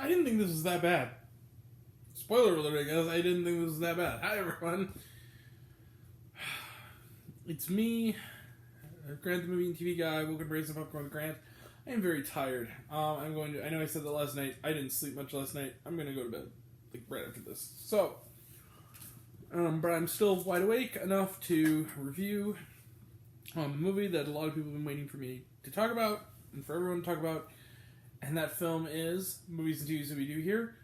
I didn't think this was that bad. Spoiler alert, I guess. I didn't think this was that bad. Hi, everyone. It's me, Grant the Movie and TV Guy. Welcome to Raise Some Popcorn with Grant. I am very tired. I know I said that last night. I didn't sleep much last night. I'm going to go to bed, right after this. So, but I'm still wide awake enough to review a movie that a lot of people have been waiting for me to talk about, and for everyone to talk about. And that film is, movies and TVs that we do here,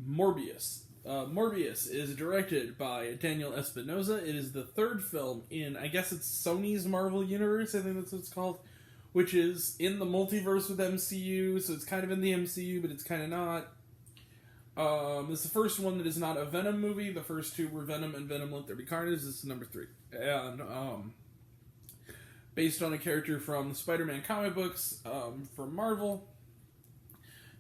Morbius. Morbius is directed by Daniel Espinosa. It is the third film in, I guess it's Sony's Marvel Universe, I think that's what it's called, which is in the multiverse with MCU, so it's kind of in the MCU, but it's kind of not. It's the first one that is not a Venom movie. The first two were Venom and Venom Let There Be Carnage. This is number 3. And, based on a character from the Spider-Man comic books, from Marvel.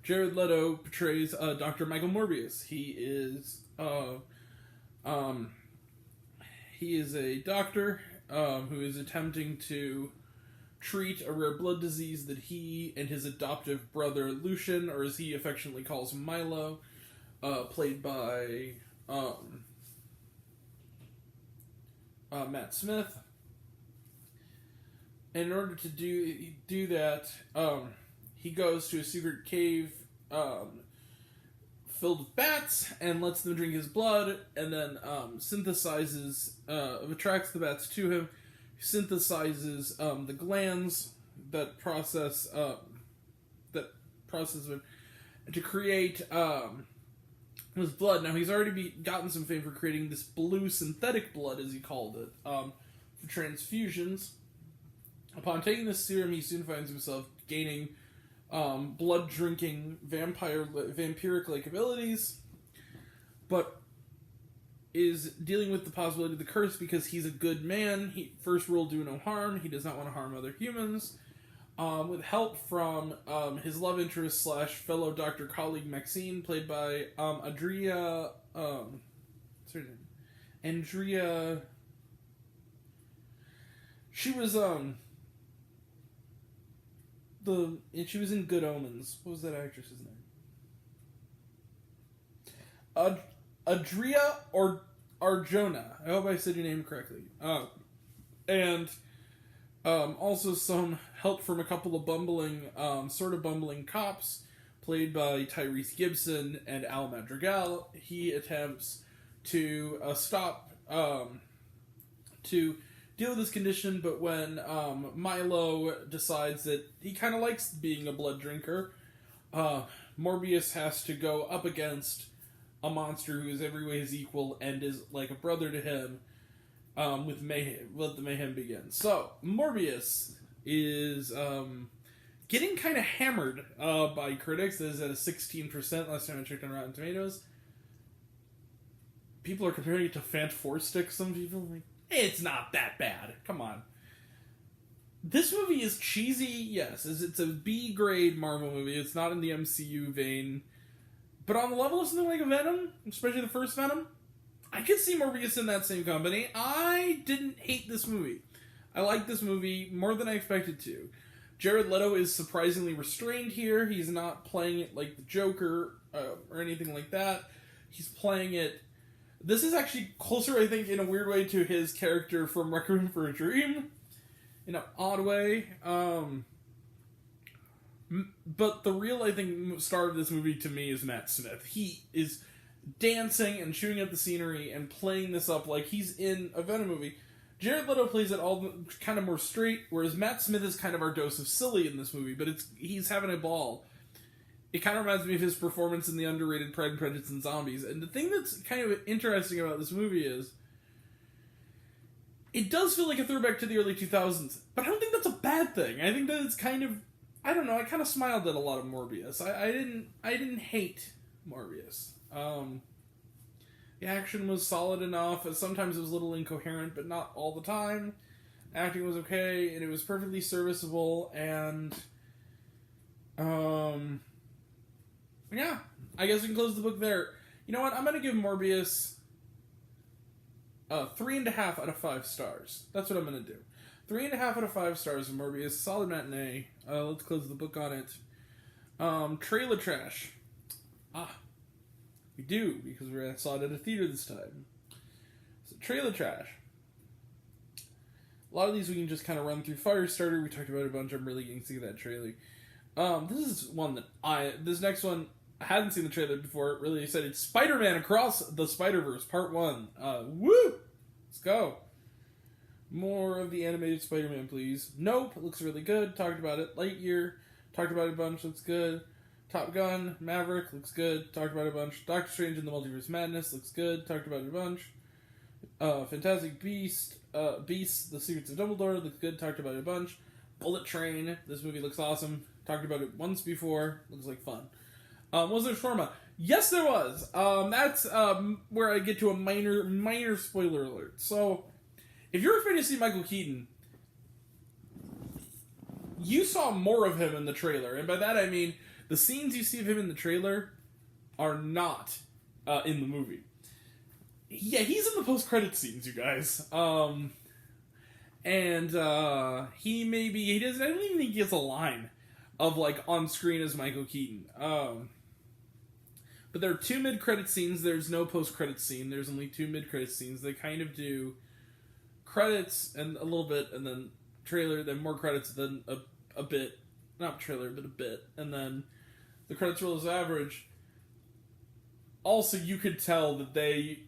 Jared Leto portrays Dr. Michael Morbius. He is a doctor who is attempting to treat a rare blood disease that he and his adoptive brother Lucian, or as he affectionately calls Milo, played by Matt Smith. And in order to do that, he goes to a secret cave filled with bats and lets them drink his blood, and then attracts the bats to him, synthesizes the glands that process him to create his blood. Now, he's already gotten some fame for creating this blue synthetic blood, as he called it, for transfusions. Upon taking this serum, he soon finds himself gaining blood-drinking vampiric-like abilities, but is dealing with the possibility of the curse because he's a good man. First rule, do no harm. He does not want to harm other humans. With help from his love interest / fellow doctor colleague Maxine, played by Andrea. What's her name? Andrea. She was she was in Good Omens. What was that actress's name? Adria or Arjona. I hope I said your name correctly. And also some help from a couple of bumbling cops, played by Tyrese Gibson and Al Madrigal. He attempts to to deal with this condition, but when Milo decides that he kind of likes being a blood drinker, Morbius has to go up against a monster who is every way his equal and is like a brother to him. With mayhem, let the mayhem begin. So Morbius is getting kind of hammered by critics. It is at a 16% last time I checked on Rotten Tomatoes. People are comparing it to Fant 4 Stick. Some people are like, it's not that bad. Come on. This movie is cheesy, yes. It's a B-grade Marvel movie. It's not in the MCU vein. But on the level of something like a Venom, especially the first Venom, I could see Morbius in that same company. I didn't hate this movie. I liked this movie more than I expected to. Jared Leto is surprisingly restrained here. He's not playing it like the Joker or anything like that. He's playing it... This is actually closer, I think, in a weird way, to his character from Requiem for a Dream. In an odd way. But the real, I think, star of this movie to me is Matt Smith. He is dancing and chewing up the scenery and playing this up like he's in a Venom movie. Jared Leto plays it all kind of more straight, whereas Matt Smith is kind of our dose of silly in this movie, but he's having a ball. It kind of reminds me of his performance in the underrated Pride and Prejudice and Zombies. And the thing that's kind of interesting about this movie is it does feel like a throwback to the early 2000s, but I don't think that's a bad thing. I think that it's kind of, I don't know, I kind of smiled at a lot of Morbius. I didn't hate Morbius. The action was solid enough. Sometimes it was a little incoherent, but not all the time. Acting was okay, and it was perfectly serviceable, and yeah, I guess we can close the book there. You know what? I'm going to give Morbius 3.5 out of 5 stars. That's what I'm going to do. 3.5 out of 5 stars of Morbius. Solid matinee. Let's close the book on it. Trailer trash. Ah, we do, because we saw it at a theater this time. So, trailer trash. A lot of these we can just kind of run through. Firestarter, we talked about a bunch. I'm really getting sick of that trailer. This is one that this next one, I hadn't seen the trailer before. Really excited. Spider-Man Across the Spider-Verse, Part 1. Woo! Let's go. More of the animated Spider-Man, please. Nope, it looks really good. Talked about it. Lightyear, talked about it a bunch. Looks good. Top Gun, Maverick, looks good. Talked about it a bunch. Doctor Strange and the Multiverse Madness, looks good. Talked about it a bunch. Fantastic Beasts, The Secrets of Dumbledore, looks good. Talked about it a bunch. Bullet Train, this movie looks awesome. Talked about it once before. Looks like fun. Was there shawarma? Yes, there was. That's where I get to a minor spoiler alert. So, if you're afraid to see Michael Keaton, you saw more of him in the trailer. And by that I mean, the scenes you see of him in the trailer are not in the movie. Yeah, he's in the post-credit scenes, you guys. And he doesn't, I don't even think he has a line of, like, on screen as Michael Keaton. But there are 2 mid-credit scenes. There's no post-credit scene. There's only 2 mid-credit scenes. They kind of do credits and a little bit, and then trailer, then more credits, then a bit. Not trailer, but a bit. And then the credits roll as average. Also, you could tell that they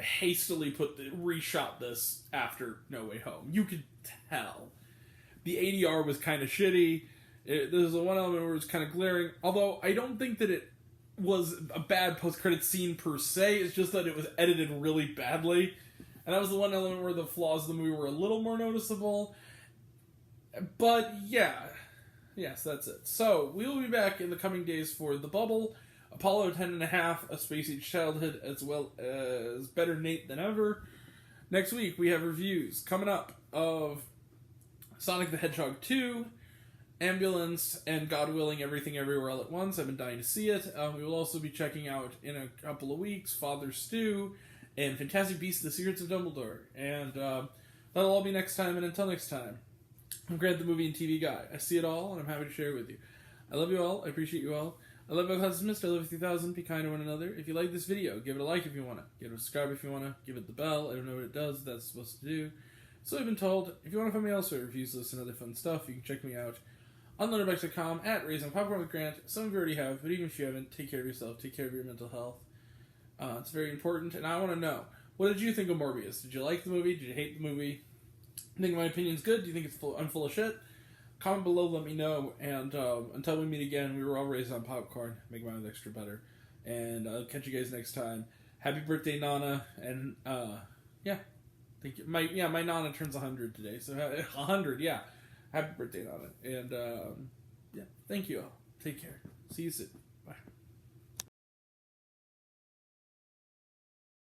hastily reshot this after No Way Home. You could tell. The ADR was kind of shitty. There's the one element where it was kind of glaring. Although, I don't think that it was a bad post-credit scene per se. It's just that it was edited really badly. And that was the one element where the flaws of the movie were a little more noticeable. But, yeah. Yes, that's it. So, we will be back in the coming days for The Bubble, Apollo 10.5, A Space Age Childhood, as well as Better Nate Than Ever. Next week, we have reviews coming up of Sonic the Hedgehog 2, Ambulance, and God willing, Everything Everywhere All at Once. I've been dying to see it. We will also be checking out, in a couple of weeks, Father Stew, and Fantastic Beasts, The Secrets of Dumbledore. And that'll all be next time, and until next time, I'm Grant, the movie and TV guy. I see it all, and I'm happy to share it with you. I love you all. I appreciate you all. I love my class dismissed. I love you 3,000. Be kind to one another. If you like this video, give it a like if you want to. Give it a subscribe if you want to. Give it the bell. I don't know what it does. That's supposed to do. So I've been told. If you want to find me elsewhere, reviews, lists, and other fun stuff, you can check me out on letterboxd.com at Raising Popcorn with Grant. Some of you already have, but even if you haven't, take care of yourself. Take care of your mental health. It's very important, and I want to know, what did you think of Morbius? Did you like the movie? Did you hate the movie? Think my opinion's good? Do you think I'm full of shit? Comment below, let me know, and until we meet again, we were all raised on popcorn. Make my life extra better. And I'll catch you guys next time. Happy birthday, Nana, and yeah. Thank you. My Nana turns 100 today, so 100, yeah. Happy birthday, Nana. And yeah, thank you all. Take care. See you soon.